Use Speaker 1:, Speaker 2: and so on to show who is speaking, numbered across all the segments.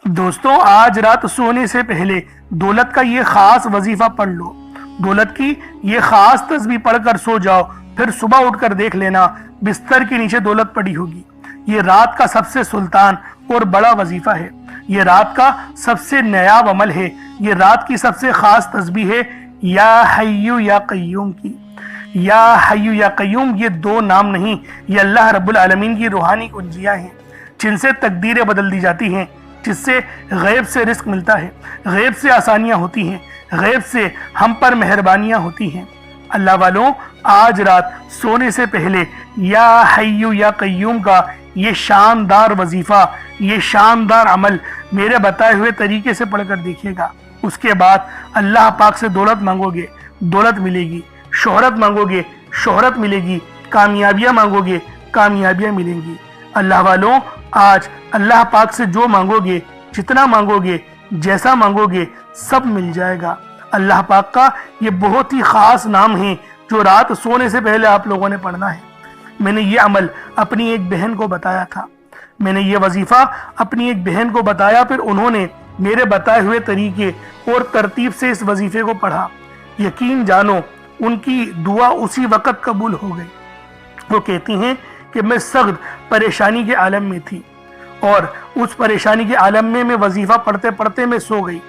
Speaker 1: دوستوں آج رات سونے سے پہلے دولت کا یہ خاص وظیفہ پڑھ لو۔ دولت کی یہ خاص تسبیح پڑھ کر سو جاؤ، پھر صبح اٹھ کر دیکھ لینا بستر کے نیچے دولت پڑی ہوگی۔ یہ رات کا سب سے سلطان اور بڑا وظیفہ ہے، یہ رات کا سب سے نیاب عمل ہے، یہ رات کی سب سے خاص تسبیح ہے یا حیو یا قیوم کی۔ یا حیو یا قیوم یہ دو نام نہیں، یہ اللہ رب العالمین کی روحانی کنجیاں ہیں جن سے تقدیریں بدل دی جاتی ہیں، جس سے غیب سے رزق ملتا ہے، غیب سے آسانیاں ہوتی ہیں، غیب سے ہم پر مہربانیاں ہوتی ہیں۔ اللہ والوں، آج رات سونے سے پہلے یا حیو یا قیوم کا یہ شاندار وظیفہ، یہ شاندار عمل میرے بتائے ہوئے طریقے سے پڑھ کر دیکھیے گا۔ اس کے بعد اللہ پاک سے دولت مانگو گے، دولت ملے گی، شہرت مانگو گے، شہرت ملے گی، کامیابیاں مانگو گے، کامیابیاں ملیں گی۔ اللہ والوں، آج اللہ پاک سے جو مانگو گے، جتنا مانگو گے، جیسا مانگو گے، سب مل جائے گا۔ اللہ پاک کا یہ بہت ہی خاص نام ہے جو رات سونے سے پہلے آپ لوگوں نے پڑھنا ہے۔ میں نے یہ عمل اپنی ایک بہن کو بتایا تھا، میں نے یہ وظیفہ اپنی ایک بہن کو بتایا، پھر انہوں نے میرے بتائے ہوئے طریقے اور ترتیب سے اس وظیفے کو پڑھا۔ یقین جانو ان کی دعا اسی وقت قبول ہو گئی۔ وہ کہتی ہیں کہ میں سخت پریشانی کے عالم میں تھی اور اس پریشانی کے عالم میں وظیفہ پڑھتے پڑھتے میں سو گئی۔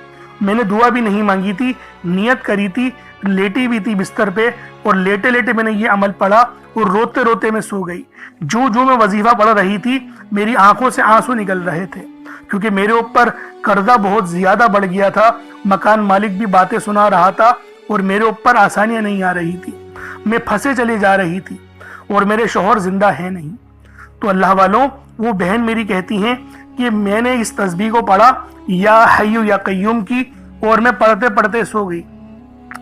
Speaker 1: میں نے دعا بھی نہیں مانگی تھی، نیت کری تھی، لیٹی بھی تھی بستر پہ، اور لیٹے لیٹے میں نے یہ عمل پڑھا اور روتے روتے میں سو گئی۔ جو میں وظیفہ پڑھ رہی تھی میری آنکھوں سے آنسو نکل رہے تھے، کیونکہ میرے اوپر قرضہ بہت زیادہ بڑھ گیا تھا، مکان مالک بھی باتیں سنا رہا تھا اور میرے اوپر آسانیاں نہیں آ رہی تھی، میں پھنسے چلے جا رہی تھی اور میرے شوہر زندہ ہے نہیں۔ تو اللہ والوں، وہ بہن میری کہتی ہیں کہ میں نے اس تسبیح کو پڑھا یا حیو یا قیوم کی، اور میں پڑھتے پڑھتے سو گئی،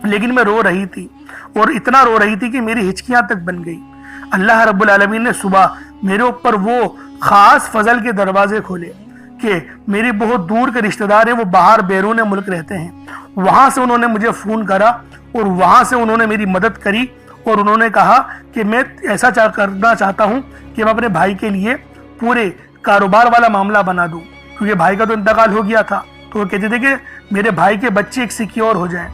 Speaker 1: لیکن میں رو رہی تھی اور اتنا رو رہی تھی کہ میری ہچکیاں تک بن گئی۔ اللہ رب العالمین نے صبح میرے اوپر وہ خاص فضل کے دروازے کھولے کہ میری بہت دور کے رشتہ دار ہیں، وہ باہر بیرون ملک رہتے ہیں، وہاں سے انہوں نے مجھے فون کرا اور وہاں سے انہوں نے میری مدد کری، اور انہوں نے کہا کہ میں ایسا کرنا چاہتا ہوں کہ میں اپنے بھائی کے لیے پورے کاروبار والا معاملہ بنا دوں، کیونکہ بھائی کا تو انتقال ہو گیا تھا، تو وہ کہتے تھے کہ میرے بھائی کے بچے ایک سیکیور ہو جائیں۔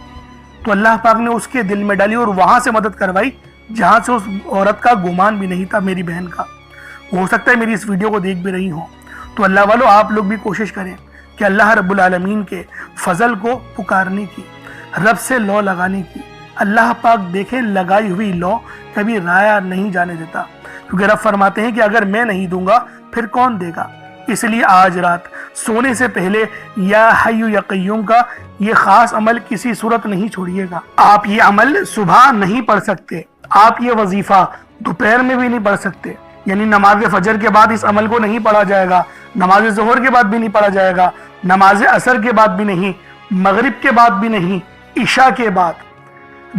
Speaker 1: تو اللہ پاک نے اس کے دل میں ڈالی اور وہاں سے مدد کروائی جہاں سے اس عورت کا گمان بھی نہیں تھا، میری بہن کا۔ ہو سکتا ہے میری اس ویڈیو کو دیکھ بھی رہی ہوں۔ تو اللہ والوں، آپ لوگ بھی کوشش کریں کہ اللہ رب العالمین کے فضل کو پکارنے کی، رب سے لو لگانے کی۔ اللہ پاک دیکھیں لگائی ہوئی لو کبھی رایا نہیں جانے دیتا، کیونکہ رب فرماتے ہیں کہ اگر میں نہیں دوں گا پھر کون دے گا۔ اس لیے آج رات سونے سے پہلے یا حیو یا قیوم کا یہ خاص عمل کسی صورت نہیں چھوڑیے گا۔ آپ یہ عمل صبح نہیں پڑھ سکتے، آپ یہ وظیفہ دوپہر میں بھی نہیں پڑھ سکتے، یعنی نماز فجر کے بعد اس عمل کو نہیں پڑھا جائے گا، نماز ظہر کے بعد بھی نہیں پڑھا جائے گا، نماز عصر کے بعد بھی نہیں، مغرب کے بعد بھی نہیں، عشاء کے بعد۔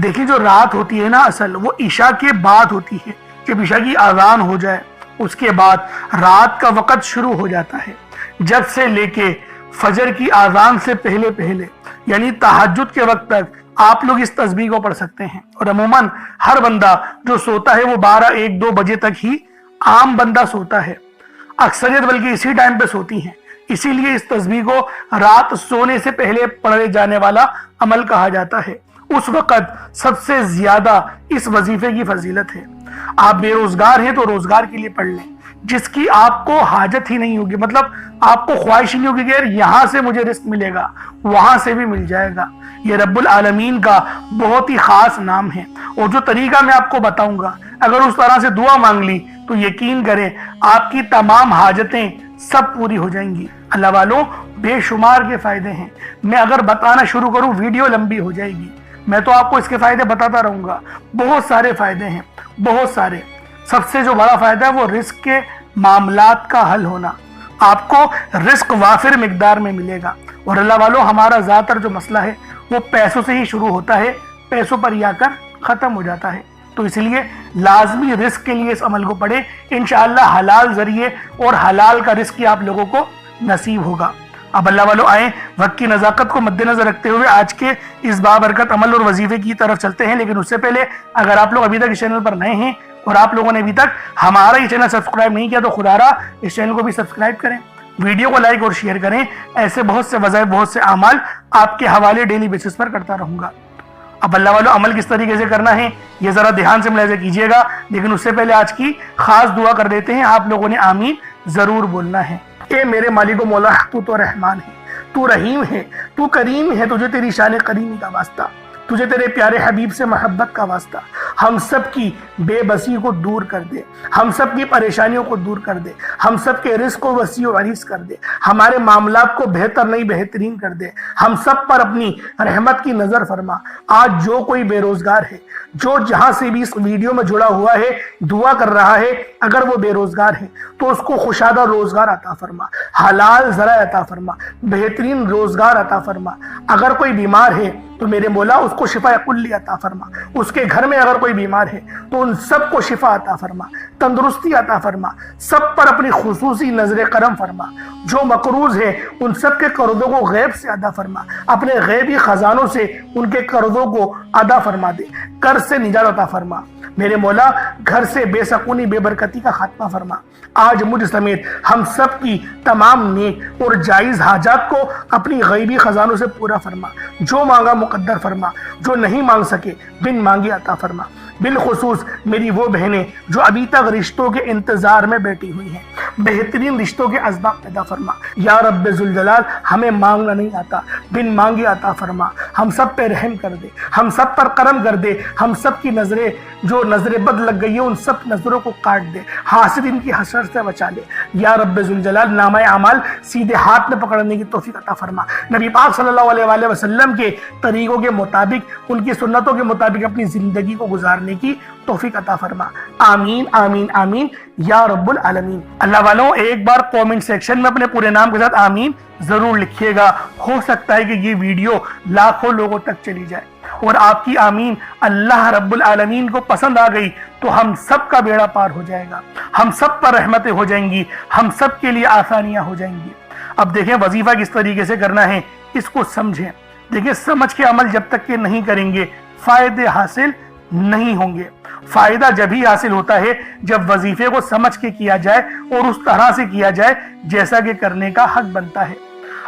Speaker 1: دیکھیں جو رات ہوتی ہے نا اصل، وہ عشاء کے بعد ہوتی ہے، جب عشاء کی اذان ہو جائے اس کے بعد رات کا وقت شروع ہو جاتا ہے، جب سے لے کے فجر کی اذان سے پہلے پہلے، یعنی تہجد کے وقت تک آپ لوگ اس تسبیح کو پڑھ سکتے ہیں۔ اور عموماً ہر بندہ جو سوتا ہے وہ 12، 1، 2 بجے تک ہی عام بندہ سوتا ہے، اکثریت بلکہ اسی ٹائم پہ سوتی ہیں۔ اسی لیے اس تسبیح کو رات سونے سے پہلے پڑھے جانے والا عمل کہا جاتا ہے۔ اس وقت سب سے زیادہ اس وظیفے کی فضیلت ہے۔ آپ بے روزگار ہیں تو روزگار کے لیے پڑھ لیں، جس کی آپ کو حاجت ہی نہیں ہوگی، مطلب آپ کو خواہش ہی نہیں ہوگی کہ یار یہاں سے مجھے رزق ملے گا، وہاں سے بھی مل جائے گا۔ یہ رب العالمین کا بہت ہی خاص نام ہے، اور جو طریقہ میں آپ کو بتاؤں گا اگر اس طرح سے دعا مانگ لی تو یقین کریں آپ کی تمام حاجتیں سب پوری ہو جائیں گی۔ اللہ والوں، بے شمار کے فائدے ہیں، میں اگر بتانا شروع کروں ویڈیو لمبی ہو جائے گی، میں تو آپ کو اس کے فائدے بتاتا رہوں گا۔ بہت سارے فائدے ہیں، بہت سارے۔ سب سے جو بڑا فائدہ ہے وہ رزق کے معاملات کا حل ہونا، آپ کو رزق وافر مقدار میں ملے گا۔ اور اللہ والوں، ہمارا زیادہ تر جو مسئلہ ہے وہ پیسوں سے ہی شروع ہوتا ہے، پیسوں پر ہی آ کر ختم ہو جاتا ہے۔ تو اس لیے لازمی رزق کے لیے اس عمل کو پڑھیں، انشاءاللہ حلال ذریعے اور حلال کا رزق ہی آپ لوگوں کو نصیب ہوگا۔ اب اللہ والوں آئیں، وقت کی نزاکت کو مد نظر رکھتے ہوئے آج کے اس بابرکت عمل اور وظیفے کی طرف چلتے ہیں۔ لیکن اس سے پہلے اگر آپ لوگ ابھی تک اس چینل پر نئے ہیں اور آپ لوگوں نے ابھی تک ہمارا یہ چینل سبسکرائب نہیں کیا تو خدا را اس چینل کو بھی سبسکرائب کریں، ویڈیو کو لائک اور شیئر کریں. ایسے بہت سے وظائف، بہت سے اعمال آپ کے حوالے ڈیلی بیسس پر کرتا رہوں گا. اب اللہ والوں عمل کس طریقے سے کرنا ہے یہ ذرا دھیان سے ملاحظہ کیجئے گا، لیکن اس سے پہلے آج کی خاص دعا کر دیتے ہیں. آپ لوگوں نے آمین ضرور بولنا ہے. اے میرے مالک و مولا، تو تو رحمان ہے، تو رحیم ہے، تو کریم ہے، تجھے تیری شان کریمی کا واسطہ، تجھے تیرے پیارے حبیب سے محبت کا واسطہ. ہم سب کی بے بسی کو دور کر دے، ہم سب کی پریشانیوں کو دور کر دے، ہم سب کے رزق کو وسیع و عریض کر دے، ہمارے معاملات کو بہتر نہیں بہترین کر دے. ہم سب پر اپنی رحمت کی نظر فرما. آج جو کوئی بے روزگار ہے، جو جہاں سے بھی اس ویڈیو میں جڑا ہوا ہے دعا کر رہا ہے، اگر وہ بے روزگار ہے تو اس کو خوشادہ روزگار عطا فرما، حلال ذرائع عطا فرما، بہترین روزگار عطا فرما. اگر کوئی بیمار ہے تو میرے مولا اس کو شفا کلی عطا فرما. اس کے گھر میں اگر کوئی بیمار ہے تو ان سب کو شفا عطا فرما، تندرستی عطا فرما. سب پر اپنی خصوصی نظر کرم فرما. جو مقروض ہے ان سب کے قرضوں کو غیب سے ادا فرما. اپنے غیبی خزانوں سے ان کے قرضوں کو ادا فرما دے. قرض سے نجات عطا فرما. میرے مولا گھر سے بے سکونی بے برکتی کا خاتمہ فرما. آج مجھ سمیت ہم سب کی تمام نیک اور جائز حاجات کو اپنی غیبی خزانوں سے پورا فرما. جو مانگا مقدر فرما، جو نہیں مانگ سکے بن مانگے عطا فرما. بالخصوص میری وہ بہنیں جو ابھی تک رشتوں کے انتظار میں بیٹھی ہوئی ہیں، بہترین رشتوں کے اسباب پیدا فرما. یا رب ذوالجلال، ہمیں مانگنا نہیں آتا، بن مانگے عطا فرما. ہم سب پہ رحم کر دے، ہم سب پر کرم کر دے. ہم سب کی نظریں جو نظر بد لگ گئی ہیں ان سب نظروں کو کاٹ دے. حاسدین کی حسرت سے بچا لے. یا رب ذوالجلال، نامہ اعمال سیدھے ہاتھ میں پکڑنے کی توفیق عطا فرما. نبی پاک صلی اللہ علیہ وآلہ وسلم کے طریقوں کے مطابق، ان کی سنتوں کے مطابق اپنی زندگی کو گزارنے کی توفیق عطا فرما. آمین آمین آمین یا رب العالمین. اللہ والوں ایک بار کومنٹ سیکشن میں اپنے پورے نام کے ساتھ آمین ضرور لکھیے گا. ہو سکتا ہے کہ یہ ویڈیو لاکھوں لوگوں تک چلی جائے اور آپ کی آمین اللہ رب العالمین کو پسند آ گئی تو ہم سب کا بیڑا پار ہو جائے گا، ہم سب پر رحمتیں ہو جائیں گی، ہم سب کے لیے آسانیاں ہو جائیں گی. اب دیکھیں وظیفہ کس طریقے سے کرنا ہے، اس کو سمجھیں. دیکھیں سمجھ کے عمل جب تک کہ نہیں کریں گے فائدے حاصل نہیں ہوں گے. فائدہ جب ہی حاصل ہوتا ہے جب وظیفے کو سمجھ کے کیا جائے اور اس طرح سے کیا جائے جیسا کہ کرنے کا حق بنتا ہے.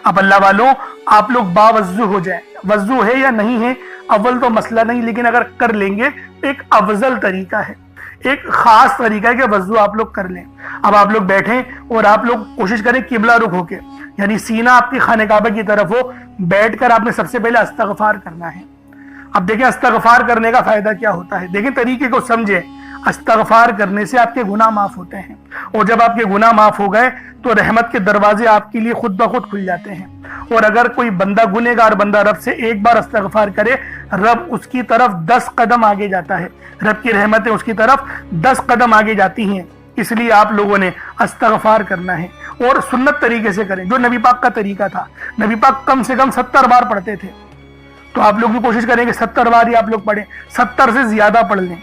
Speaker 1: اب اللہ والوں آپ لوگ باوضو ہو جائیں. وضو ہے یا نہیں ہے اول تو مسئلہ نہیں، لیکن اگر کر لیں گے ایک افضل طریقہ ہے، ایک خاص طریقہ ہے کہ وضو آپ لوگ کر لیں. اب آپ لوگ بیٹھیں اور آپ لوگ کوشش کریں قبلہ رخ ہو کے، یعنی سینہ آپ کی خانہ کعبہ کی طرف ہو. بیٹھ کر آپ نے سب سے پہلے استغفار کرنا ہے. اب دیکھیں استغفار کرنے کا فائدہ کیا ہوتا ہے، دیکھیں طریقے کو سمجھیں. استغفار کرنے سے آپ کے گناہ معاف ہوتے ہیں، اور جب آپ کے گناہ معاف ہو گئے تو رحمت کے دروازے آپ کے لیے خود بخود کھل جاتے ہیں. اور اگر کوئی بندہ گنہگار بندہ رب سے ایک بار استغفار کرے، رب اس کی طرف 10 قدم آگے جاتا ہے. رب کی رحمتیں اس کی طرف 10 قدم آگے جاتی ہیں. اس لیے آپ لوگوں نے استغفار کرنا ہے اور سنت طریقے سے کریں جو نبی پاک کا طریقہ تھا. نبی پاک کم سے کم 70 بار پڑھتے تھے، تو آپ لوگ بھی کوشش کریں کہ 70 بار ہی آپ لوگ پڑھیں. 70 سے زیادہ پڑھ لیں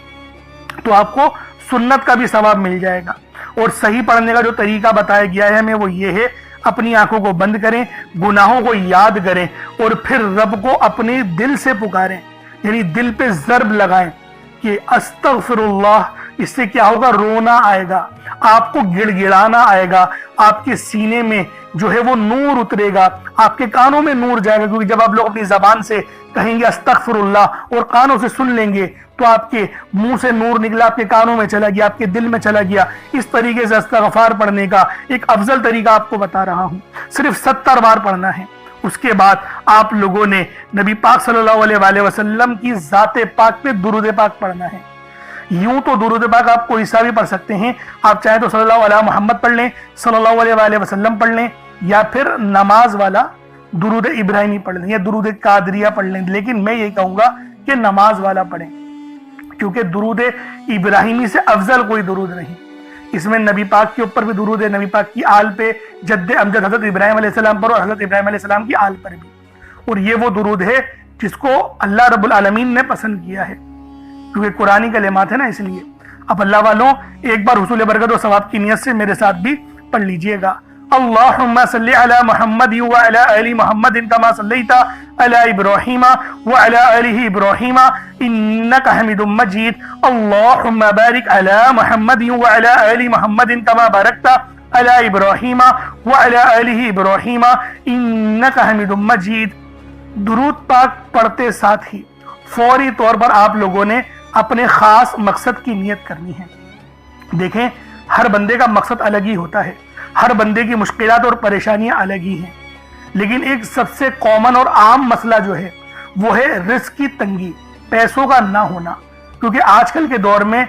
Speaker 1: تو آپ کو سنت کا بھی ثواب مل جائے گا. اور صحیح پڑھنے کا جو طریقہ بتایا گیا ہے ہمیں وہ یہ ہے، اپنی آنکھوں کو بند کریں، گناہوں کو یاد کریں اور پھر رب کو اپنے دل سے پکاریں، یعنی دل پہ ضرب لگائیں کہ استغفر اللہ. اس سے کیا ہوگا، رونا آئے گا، آپ کو گڑ گڑانا آئے گا، آپ کے سینے میں جو ہے وہ نور اترے گا، آپ کے کانوں میں نور جائے گا. کیونکہ جب آپ لوگ اپنی زبان سے کہیں گے استغفر اللہ اور کانوں سے سن لیں گے تو آپ کے منہ سے نور نکلا، آپ کے کانوں میں چلا گیا، آپ کے دل میں چلا گیا. اس طریقے سے استغفار پڑھنے کا ایک افضل طریقہ آپ کو بتا رہا ہوں. صرف 70 بار پڑھنا ہے. اس کے بعد آپ لوگوں نے نبی پاک صلی اللہ علیہ وآلہ وسلم کی ذات پاک پہ درود پاک پڑھنا ہے. یوں تو درود پاک آپ کوئی سا بھی پڑھ سکتے ہیں، آپ چاہیں تو صلی اللہ علیہ محمد پڑھ لیں، صلی اللہ علیہ وآلہ وسلم پڑھ لیں، یا پھر نماز والا درود ابراہیمی پڑھ لیں یا درود قادریہ پڑھ لیں. لیکن میں یہ کہوں گا کہ نماز والا پڑھیں، کیونکہ درود ابراہیمی سے افضل کوئی درود نہیں. اس میں نبی پاک کے اوپر بھی درود ہے، نبی پاک کی آل پہ، جد امجد حضرت ابراہیم علیہ السلام پر اور حضرت ابراہیم علیہ السلام کی آل پر بھی. اور یہ وہ درود ہے جس کو اللہ رب العالمین نے پسند کیا ہے، کیونکہ قرآنی کلمات ہے نا، اس لیے. اب اللہ والوں ایک بار حصول برکت و ثواب کی نیت سے میرے ساتھ بھی پڑھ لیجئے گا. اللہم صلی علی محمد وعلی آل محمد کما صلیت علی ابراہیم وعلی آل ابراہیم انک حمید مجید. اللہم بارک علی محمد وعلی آل محمد کما بارکت علی ابراہیم وعلی آلہ ابراہیم انک حمید مجید۔ درود پاک پڑھتے ساتھ ہی فوری طور پر آپ لوگوں نے اپنے خاص مقصد کی نیت کرنی ہے۔ دیکھیں، ہر بندے کا مقصد الگ ہی ہوتا ہے، ہر بندے کی مشکلات اور پریشانیاں الگ ہی ہیں، لیکن ایک سب سے کامن اور عام مسئلہ جو ہے وہ ہے رزق کی تنگی، پیسوں کا نہ ہونا۔ کیونکہ آج کل کے دور میں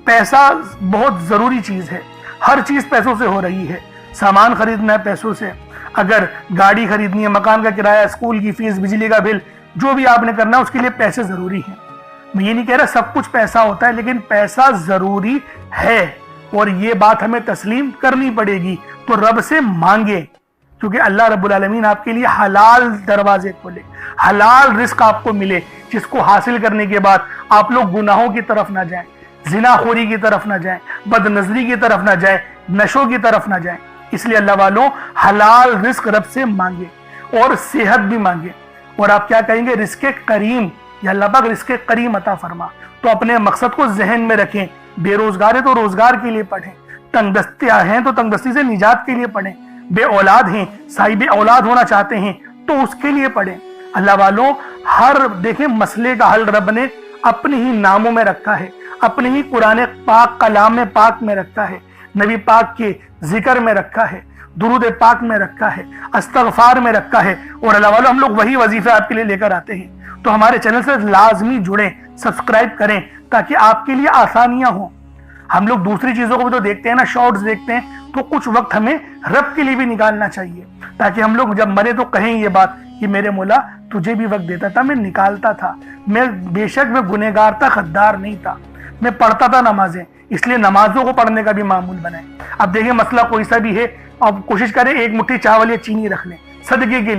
Speaker 1: پیسہ بہت ضروری چیز ہے، ہر چیز پیسوں سے ہو رہی ہے۔ سامان خریدنا ہے پیسوں سے، اگر گاڑی خریدنی ہے، مکان کا کرایہ، اسکول کی فیس، بجلی کا بل، جو بھی آپ نے کرنا ہے اس کے لیے پیسے ضروری ہیں۔ میں یہ نہیں کہہ رہا سب کچھ پیسہ ہوتا ہے، لیکن پیسہ ضروری ہے اور یہ بات ہمیں تسلیم کرنی پڑے گی۔ تو رب سے مانگے، کیونکہ اللہ رب العالمین آپ کے لیے حلال دروازے کھولے، حلال رزق آپ کو ملے، جس کو حاصل کرنے کے بعد آپ لوگ گناہوں کی طرف نہ جائیں، زنا خوری کی طرف نہ جائیں، بد نظری کی طرف نہ جائیں، نشوں کی طرف نہ جائیں۔ اس لیے اللہ والوں حلال رزق رب سے مانگے اور صحت بھی مانگے۔ اور آپ کیا کہیں گے؟ رزق کریم، یا اللہ پاک رزق کریم عطا فرما۔ تو اپنے مقصد کو ذہن میں رکھیں، بے روزگار ہے تو روزگار کے لیے پڑھیں، تنگ دستیاں ہیں تو تنگ دستی سے نجات کے لیے پڑھیں، بے اولاد ہیں، صاحب اولاد ہونا چاہتے ہیں تو اس کے لیے پڑھیں۔ اللہ والوں ہر دیکھیں مسئلے کا حل رب نے اپنے ہی ناموں میں رکھا ہے، اپنے ہی قرآن پاک کلام پاک میں رکھا ہے، نبی پاک کے ذکر میں رکھا ہے، درود پاک میں رکھا ہے، استغفار میں رکھا ہے۔ اور اللہ والوں ہم لوگ وہی وظیفے آپ کے لیے لے کر آتے ہیں۔ تو ہمارے چینل سے لازمی جڑیں، سبسکرائب کریں تاکہ آپ کے لیے آسانیاں ہوں۔ ہم لوگ دوسری چیزوں کو بھی تو دیکھتے ہیں نا، شارٹس دیکھتے ہیں، تو کچھ وقت ہمیں رب کے لیے بھی نکالنا چاہیے، تاکہ ہم لوگ جب مرے تو کہیں یہ بات کہ میرے مولا تجھے بھی وقت دیتا تھا، میں نکالتا تھا، میں بے شک میں گنہگار تھا، خدار نہیں تھا، میں پڑھتا تھا نمازیں، اس لیے نمازوں کو پڑھنے کا بھی معمول بنائیں۔ اب دیکھیں مسئلہ کوئی سا بھی ہے، اب کوشش کریں ایک مٹھی چاول یا چینی رکھ لیں صدقے کے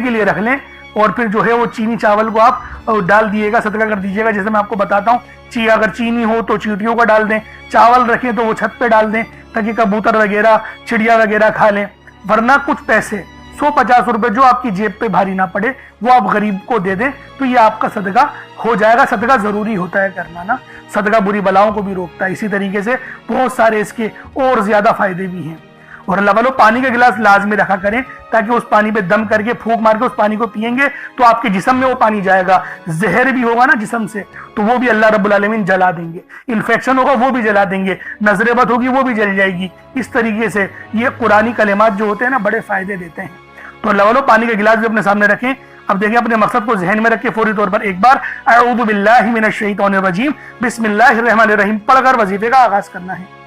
Speaker 1: لیے رکھ لیں، اور پھر جو ہے وہ چینی چاول کو آپ ڈال دیے گا، صدقہ کر دیجیے گا۔ جیسے میں آپ کو بتاتا ہوں، اگر چینی ہو تو چیونٹیوں کا ڈال دیں، چاول رکھیں تو وہ چھت پہ ڈال دیں تاکہ کبوتر وغیرہ چڑیا وغیرہ کھا لیں، ورنہ کچھ پیسے 150 روپے جو آپ کی جیب پہ بھاری نہ پڑے وہ آپ غریب کو دے دیں، تو یہ آپ کا صدقہ ہو جائے گا۔ صدقہ ضروری ہوتا ہے کرنا نا، صدقہ بری بلاؤں کو بھی روکتا ہے۔ اسی طریقے سے بہت سارے اس کے اور زیادہ فائدے بھی ہیں۔ اور اللہ والوں پانی کا گلاس لازمی رکھا کریں، تاکہ اس پانی پہ دم کر کے پھونک مار کے اس پانی کو پیئیں گے تو آپ کے جسم میں وہ پانی جائے گا۔ زہر بھی ہوگا نا جسم سے تو وہ بھی اللہ رب العالمین جلا دیں گے، انفیکشن ہوگا وہ بھی جلا دیں گے، نظر بد ہوگی وہ بھی جل جائے گی۔ اس طریقے سے یہ قرآنی کلمات جو ہوتے ہیں نا بڑے فائدے دیتے ہیں۔ تو اللہ والوں پانی کا گلاس بھی اپنے سامنے رکھیں۔ اب دیکھیں اپنے مقصد کو ذہن میں رکھ کے فوری طور پر ایک بار اعوذ باللہ من الشیطان الرجیم بسم اللہ الرحمن الرحیم پڑھ کر وظیفے کا آغاز کرنا ہے۔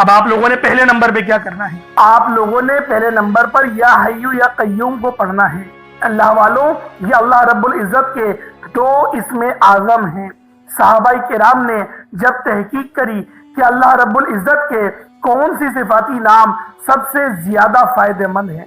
Speaker 1: اب آپ لوگوں نے پہلے نمبر پہ کیا کرنا ہے؟ آپ لوگوں نے پہلے نمبر پر یا حیو یا قیوم کو پڑھنا ہے۔ اللہ والوں یہ اللہ رب العزت کے 2 اسم اعظم ہیں۔ صحابہ کرام نے جب تحقیق کری کہ اللہ رب العزت کے کون سی صفاتی نام سب سے زیادہ فائدہ مند ہیں،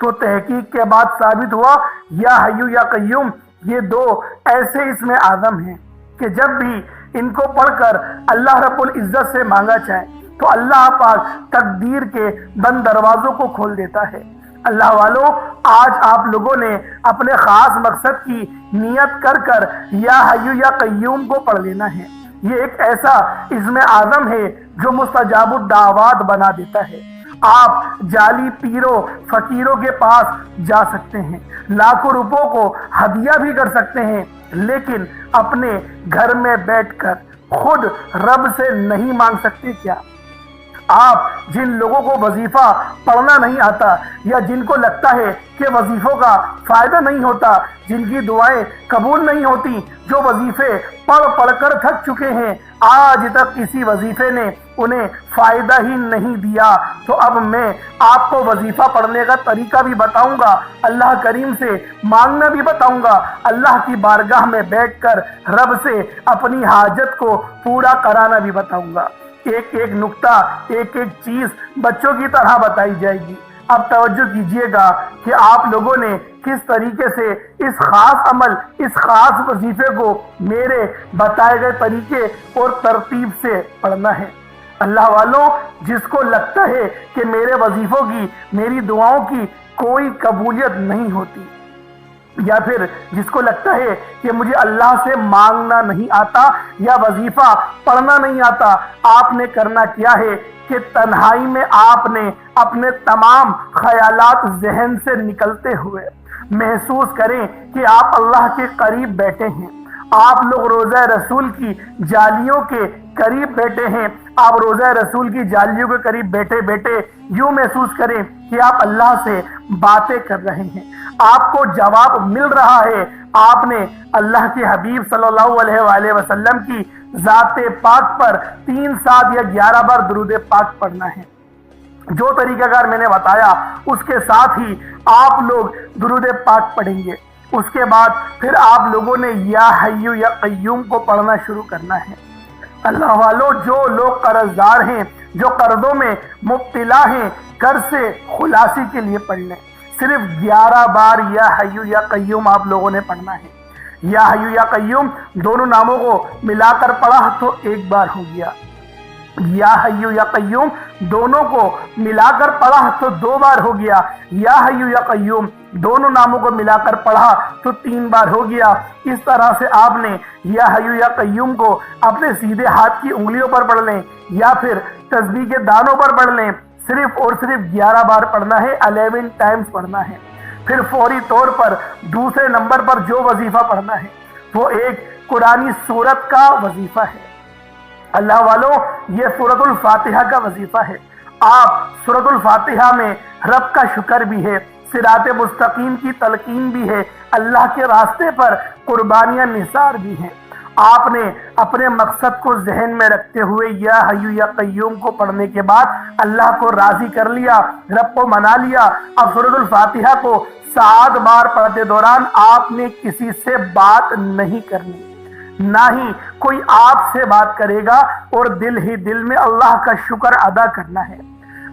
Speaker 1: تو تحقیق کے بعد ثابت ہوا یا حیو یا قیوم یہ 2 ایسے اسم اعظم ہیں کہ جب بھی ان کو پڑھ کر اللہ رب العزت سے مانگا جائے تو اللہ پاک تقدیر کے بند دروازوں کو کھول دیتا ہے۔ اللہ والوں آج آپ لوگوں نے اپنے خاص مقصد کی نیت کر کر یا حیو یا قیوم کو پڑھ لینا ہے۔ یہ ایک ایسا اسم اعظم ہے جو مستجاب الدعوات بنا دیتا ہے۔ آپ جعلی پیروں فقیروں کے پاس جا سکتے ہیں، لاکھوں روپوں کو ہدیہ بھی کر سکتے ہیں، لیکن اپنے گھر میں بیٹھ کر خود رب سے نہیں مانگ سکتے کیا؟ آپ جن لوگوں کو وظیفہ پڑھنا نہیں آتا یا جن کو لگتا ہے کہ وظیفوں کا فائدہ نہیں ہوتا، جن کی دعائیں قبول نہیں ہوتی، جو وظیفے پڑھ کر تھک چکے ہیں، آج تک کسی وظیفے نے انہیں فائدہ ہی نہیں دیا، تو اب میں آپ کو وظیفہ پڑھنے کا طریقہ بھی بتاؤں گا، اللہ کریم سے مانگنا بھی بتاؤں گا، اللہ کی بارگاہ میں بیٹھ کر رب سے اپنی حاجت کو پورا کرانا بھی بتاؤں گا۔ ایک ایک نقطہ، ایک ایک چیز بچوں کی طرح بتائی جائے گی۔ اب توجہ کیجئے گا کہ آپ لوگوں نے کس طریقے سے اس خاص عمل، اس خاص وظیفے کو میرے بتائے گئے طریقے اور ترتیب سے پڑھنا ہے۔ اللہ والوں جس کو لگتا ہے کہ میرے وظیفوں کی، میری دعاؤں کی کوئی قبولیت نہیں ہوتی، یا پھر جس کو لگتا ہے کہ مجھے اللہ سے مانگنا نہیں آتا یا وظیفہ پڑھنا نہیں آتا، آپ نے کرنا کیا ہے کہ تنہائی میں آپ نے اپنے تمام خیالات ذہن سے نکلتے ہوئے محسوس کریں کہ آپ اللہ کے قریب بیٹھے ہیں، آپ لوگ روضہ رسول کی جالیوں کے قریب بیٹھے ہیں، آپ روضہ رسول کی جالیوں کے قریب بیٹھے بیٹھے یوں محسوس کریں کہ آپ اللہ سے باتیں کر رہے ہیں، آپ کو جواب مل رہا ہے، آپ نے اللہ کے حبیب صلی اللہ علیہ وآلہ وسلم کی ذات پاک پر 3 7 یا 11 بار درود پاک پڑھنا ہے۔ جو طریقہ کار میں نے بتایا اس کے ساتھ ہی آپ لوگ درود پاک پڑھیں گے، اس کے بعد پھر آپ لوگوں نے یا حیو یا قیوم کو پڑھنا شروع کرنا ہے۔ اللہ والو، جو لوگ قرض دار ہیں، جو قرضوں میں مبتلا ہیں، قرض سے خلاصی کے لیے پڑھ لیں، صرف 11 بار یا حیو یا قیوم آپ لوگوں نے پڑھنا ہے۔ یا حیو یا قیوم دونوں ناموں کو ملا کر پڑھا تو 1 بار ہو گیا، یا حیو یا قیوم دونوں کو ملا کر پڑھا تو 2 بار ہو گیا، یا حیو یا قیوم دونوں ناموں کو ملا کر پڑھا تو 3 بار ہو گیا۔ اس طرح سے آپ نے یا حیو یا قیوم کو اپنے سیدھے ہاتھ کی انگلیوں پر پڑھ لیں یا پھر تسبیح کے دانوں پر پڑھ لیں، صرف اور صرف 11 بار پڑھنا ہے، 11 ٹائمز پڑھنا ہے۔ پھر فوری طور پر دوسرے نمبر پر جو وظیفہ پڑھنا ہے وہ ایک قرآنی سورت کا وظیفہ ہے۔ اللہ والو، یہ سورۃ الفاتحہ کا وظیفہ ہے۔ آپ سورۃ الفاتحہ میں رب کا شکر بھی ہے، صراط مستقیم کی تلقین بھی ہے، اللہ کے راستے پر قربانیاں نثار بھی ہیں۔ آپ نے اپنے مقصد کو ذہن میں رکھتے ہوئے یا حیو یا قیوم کو پڑھنے کے بعد اللہ کو راضی کر لیا، رب کو منا لیا۔ اب سورۃ الفاتحہ کو 7 بار پڑھتے دوران آپ نے کسی سے بات نہیں کرنی، نہ ہی کوئی آپ سے بات کرے گا، اور دل ہی دل میں اللہ کا شکر ادا کرنا ہے۔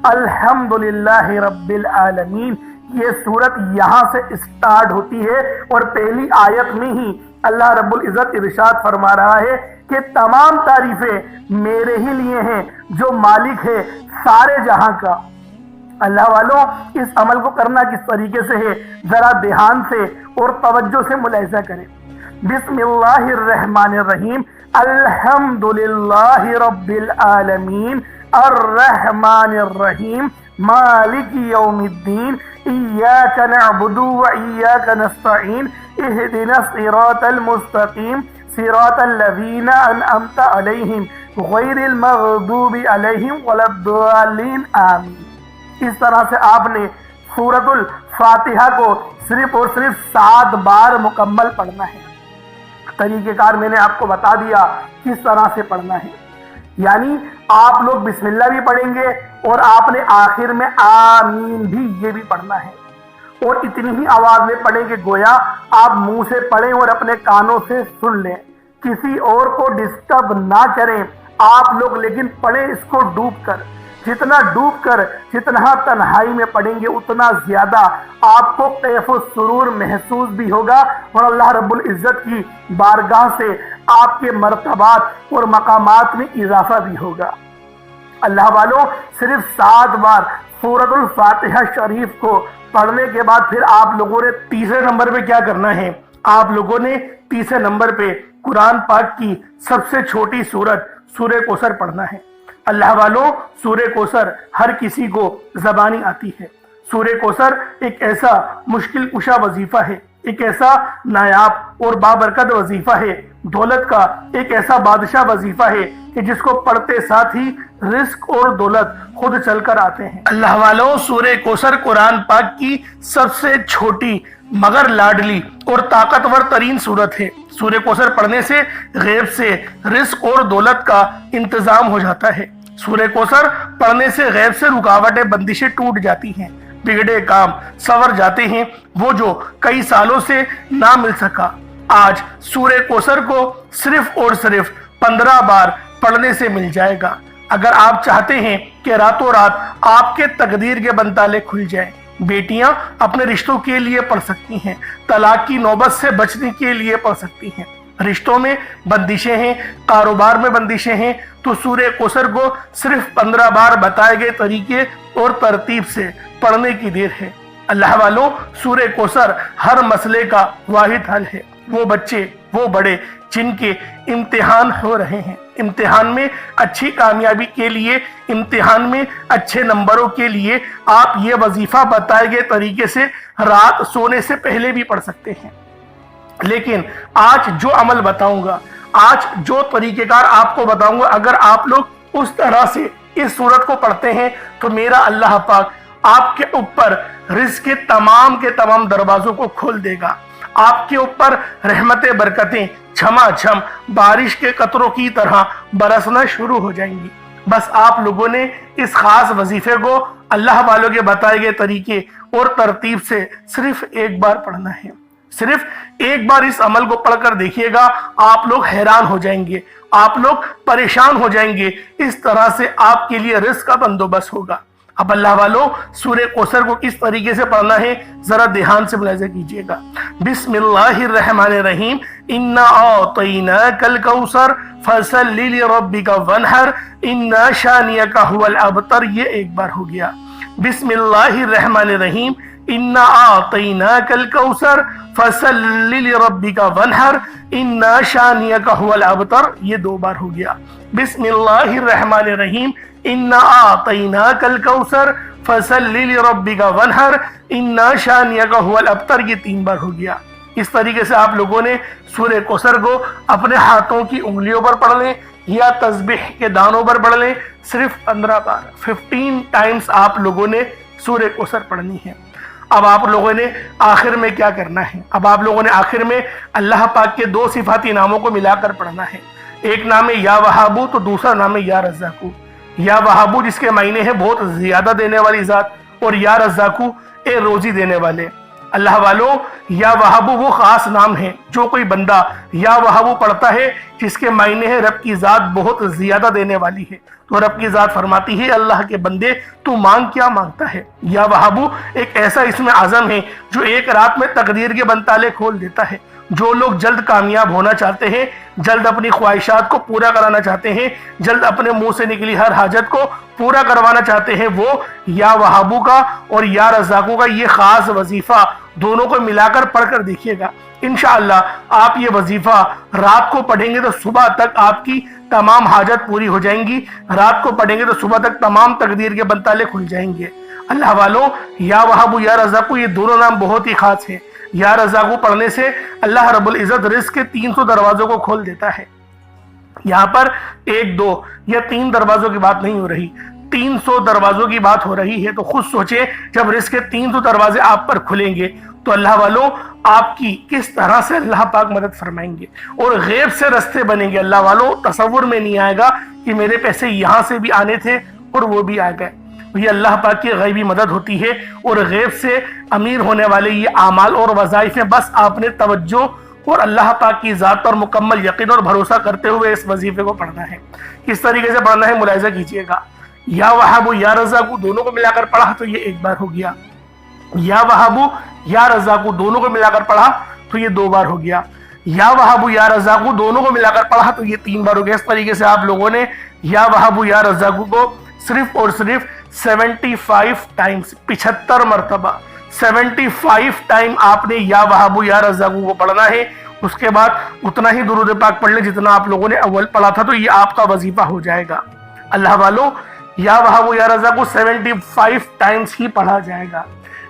Speaker 1: الحمدللہ رب العالمین، یہ صورت یہاں سے اسٹارٹ ہوتی ہے اور پہلی آیت میں ہی اللہ رب العزت ارشاد فرما رہا ہے کہ تمام تعریفیں میرے ہی لیے ہیں جو مالک ہے سارے جہاں کا۔ اللہ والوں، اس عمل کو کرنا کس طریقے سے ہے ذرا دھیان سے اور توجہ سے ملاحظہ کریں۔ بسم اللہ الرحمن الرحیم، الحمدللہ رب العالمین، الرحمن الرحیم، مالک یوم الدین، ایاک نعبد و ایاک نستعین، اہدنا الصراط المستقیم، صراط الذین انعمت علیہم غیر المغضوب علیہم ولا الضالین، آمین۔ اس طرح سے آپ نے سورۃ الفاتحہ کو صرف اور صرف 7 بار مکمل پڑھنا ہے۔ طریقہ کار میں نے آپ کو بتا دیا کس طرح سے پڑھنا ہے، یعنی آپ لوگ بسم اللہ بھی پڑھیں گے اور آپ نے آخر میں آمین بھی یہ بھی پڑھنا ہے، اور اتنی ہی آواز میں پڑھیں کہ گویا آپ منہ سے پڑھیں اور اپنے کانوں سے سن لیں، کسی اور کو ڈسٹرب نہ کریں آپ لوگ، لیکن پڑھیں اس کو ڈوب کر۔ جتنا ڈوب کر، جتنا تنہائی میں پڑھیں گے اتنا زیادہ آپ کو کیف و سرور محسوس بھی ہوگا، اور اللہ رب العزت کی بارگاہ سے آپ کے مرتبات اور مقامات میں اضافہ بھی ہوگا۔ اللہ والوں، صرف 7 بار سورۃ الفاتحہ شریف کو پڑھنے کے بعد پھر آپ لوگوں نے تیسرے نمبر پہ کیا کرنا ہے؟ آپ لوگوں نے تیسرے نمبر پہ قرآن پاک کی سب سے چھوٹی سورت سورہ کوثر پڑھنا ہے۔ اللہ والوں، سورہ کوثر ہر کسی کو زبانی آتی ہے۔ سورہ کوثر ایک ایسا مشکل کشا وظیفہ ہے، ایک ایسا نایاب اور بابرکت وظیفہ ہے، دولت کا ایک ایسا بادشاہ وظیفہ ہے کہ جس کو پڑھتے ساتھ ہی رزق اور دولت خود چل کر آتے ہیں۔ اللہ والوں، سورہ کوثر قرآن پاک کی سب سے چھوٹی مگر لاڈلی اور طاقتور ترین سورت ہے۔ سورہ کوثر پڑھنے سے غیب سے رزق اور دولت کا انتظام ہو جاتا ہے۔ سورہ کوثر پڑھنے سے غیب سے رکاوٹیں بندشیں ٹوٹ جاتی ہیں، بگڑے کام سنور جاتے ہیں، وہ جو کئی سالوں سے نہ مل سکا آج سورہ کوثر کو صرف اور صرف 15 بار پڑھنے سے مل جائے گا۔ اگر آپ چاہتے ہیں کہ راتوں رات آپ کے تقدیر کے بنتالے کھل جائیں، بیٹیاں اپنے رشتوں کے لیے پڑھ سکتی ہیں، طلاق کی نوبت سے بچنے کے لیے پڑھ سکتی ہیں، رشتوں میں بندشیں ہیں، کاروبار میں بندشیں ہیں، تو سورہ کوثر کو صرف 15 بار بتائے گئے طریقے اور ترتیب سے پڑھنے کی دیر ہے۔ اللہ والوں، سورہ کوثر ہر مسئلے کا واحد حل ہے۔ وہ بچے، وہ بڑے جن کے امتحان ہو رہے ہیں، امتحان میں اچھی کامیابی کے لیے، امتحان میں اچھے نمبروں کے لیے آپ یہ وظیفہ بتائے گئے طریقے سے رات سونے سے پہلے بھی پڑھ سکتے ہیں۔ لیکن آج جو عمل بتاؤں گا، آج جو طریقہ کار آپ کو بتاؤں گا، اگر آپ لوگ اس طرح سے اس سورت کو پڑھتے ہیں تو میرا اللہ پاک آپ کے اوپر رزق کے تمام دروازوں کو کھول دے گا۔ آپ کے اوپر رحمت برکتیں چھما چھم بارش کے قطروں کی طرح برسنا شروع ہو جائیں گی۔ بس آپ لوگوں نے اس خاص وظیفے کو اللہ والوں کے بتائے گئے طریقے اور ترتیب سے صرف ایک بار پڑھنا ہے۔ صرف ایک بار اس عمل کو پڑھ کر دیکھیے گا، آپ لوگ حیران ہو جائیں گے، آپ لوگ پریشان ہو جائیں گے۔ اس طرح سے آپ کے لیے رزق کا بندوبست ہوگا۔ اب اللہ والوں، سورہ کوثر کو کس طریقے سے پڑھنا ہے ذرا دھیان سے ملاحظہ کیجئے گا۔ بسم اللہ الرحمن الرحیم، انا اعطیناک الکوثر فصل لربک وانحر ان شانئک ھو الابتر۔ یہ ایک بار ہو گیا۔ بسم اللہ الرحمن الرحیم، انا اعطیناک الکوثر فصل لربک وانحر ان شانئک ھو الابتر۔ یہ دو بار ہو گیا۔ بسم اللہ الرحمن الرحیم، انا اعطیناک الکوثر فصل لربک وانحر ان شانئک ھو الابتر۔ یہ تین بار ہو گیا۔ اس طریقے سے آپ لوگوں نے سورہ کوثر کو اپنے ہاتھوں کی انگلیوں پر پڑھ لیں یا تسبیح کے دانوں پر پڑھ لیں۔ صرف 15 بار 15 ٹائمز آپ لوگوں نے سورہ کوثر پڑھنی ہے۔ اب آپ لوگوں نے آخر میں کیا کرنا ہے؟ اب آپ لوگوں نے آخر میں اللہ پاک کے دو صفاتی ناموں کو ملا کر پڑھنا ہے۔ ایک نام ہے یا وہابو تو دوسرا نام ہے یا رزاقو۔ یا وہابو جس کے معنی ہے بہت زیادہ دینے والی ذات، اور یا رزاقو اے روزی دینے والے۔ اللہ والوں، یا وہابو وہ خاص نام ہے جو کوئی بندہ یا وہابو پڑھتا ہے جس کے معنی ہے رب کی ذات بہت زیادہ دینے والی ہے، تو رب کی ذات فرماتی ہے اللہ کے بندے تو مانگ کیا مانگتا ہے۔ یا وہابو ایک ایسا اسم اعظم ہے جو ایک رات میں تقدیر کے بند تالے کھول دیتا ہے۔ جو لوگ جلد کامیاب ہونا چاہتے ہیں، جلد اپنی خواہشات کو پورا کرانا چاہتے ہیں، جلد اپنے منہ سے نکلی ہر حاجت کو پورا کروانا چاہتے ہیں، وہ یا وہابو کا اور یا رزاقو کا یہ خاص وظیفہ دونوں کو ملا کر پڑھ کر دیکھیے گا۔ انشاءاللہ آپ یہ وظیفہ رات کو پڑھیں گے تو صبح تک آپ کی تمام حاجت پوری ہو جائیں گی، رات کو پڑھیں گے تو صبح تک تمام تقدیر کے بند تالے کھل جائیں گے۔ اللہ والوں، یا وہابو یا رزاقو یہ دونوں نام بہت ہی خاص ہیں۔ یا رزاقو پڑھنے سے اللہ رب العزت رزق کے 300 دروازوں کو کھول دیتا ہے۔ یہاں پر 1 2 یا 3 دروازوں کی بات نہیں ہو رہی، 300 دروازوں کی بات ہو رہی ہے۔ تو خود سوچیں جب رزق کے 300 دروازے آپ پر کھلیں گے تو اللہ والوں آپ کی کس طرح سے اللہ پاک مدد فرمائیں گے، اور غیب سے رستے بنیں گے۔ اللہ والوں تصور میں نہیں آئے گا کہ میرے پیسے یہاں سے بھی آنے تھے اور وہ بھی آ گئے۔ یہ اللہ پاک کی غیبی مدد ہوتی ہے، اور غیب سے امیر ہونے والے یہ اعمال اور وظائف ہیں۔ بس آپ نے توجہ اور اللہ پاک کی ذات پر مکمل یقین اور بھروسہ کرتے ہوئے اس وظیفے کو پڑھنا ہے۔ کس طریقے سے پڑھنا ہے ملاحظہ کیجئے گا۔ یا وہابو یا رزاقو دونوں کو ملا کر پڑھا تو یہ ایک بار ہو گیا۔ یا وہابو یا رزاقو دونوں کو ملا کر پڑھا تو یہ 2 بار ہو گیا۔ یا وہابو یا رزاقو دونوں کو ملا کر پڑھا تو یہ 3 بار ہو گیا۔ اس طریقے سے آپ لوگوں نے یا وہابو یا رزاقو کو صرف اور صرف 75 ٹائمز 75 مرتبہ 75 ٹائم آپ نے یا وہابو یا رزاقو کو پڑھنا ہے۔ اس کے بعد اتنا ہی درود پاک پڑھ لیں جتنا آپ لوگوں نے اول پڑھا تھا، تو یہ آپ کا وظیفہ ہو جائے گا۔ اللہ والوں، یا وہابو یا رزاقو 75 ٹائمز ہی پڑھا جائے گا،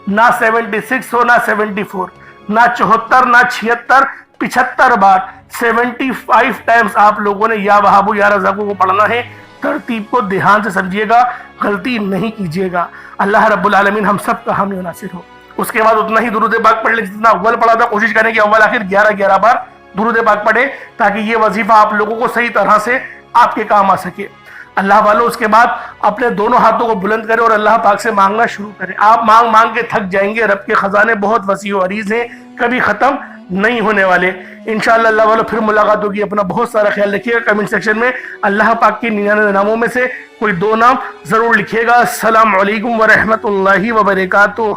Speaker 1: نہ 76 ہو، نہ 74، نہ 74، نہ 76، 75 بار 75 ٹائمز آپ لوگوں نے یا وہابو یا رزاقو کو پڑھنا ہے۔ ترتیب کو دھیان سے سمجھیے گا، غلطی نہیں کیجیے گا۔ اللہ رب العالمین ہم سب کا حامی و ناصر ہو۔ اس کے بعد اتنا ہی درود پاک پڑھ لیں جتنا اول پڑھا تھا۔ کوشش کریں کہ اول آخر 11 بار درود پاک پڑھیں تاکہ یہ وظیفہ آپ لوگوں کو صحیح طرح سے آپ کے کام آ سکے۔ اللہ والوں، اس کے بعد اپنے دونوں ہاتھوں کو بلند کریں اور اللہ پاک سے مانگنا شروع کریں۔ آپ مانگ مانگ کے تھک جائیں گے۔ رب کے خزانے بہت وسیع و عریض ہیں، کبھی ختم نہیں ہونے والے۔ انشاءاللہ اللہ والوں پھر ملاقات ہوگی۔ اپنا بہت سارا خیال رکھیے گا۔ کمنٹ سیکشن میں اللہ پاک کے 99 ناموں میں سے کوئی 2 نام ضرور لکھیے گا۔ السلام علیکم ورحمۃ اللہ وبرکاتہ۔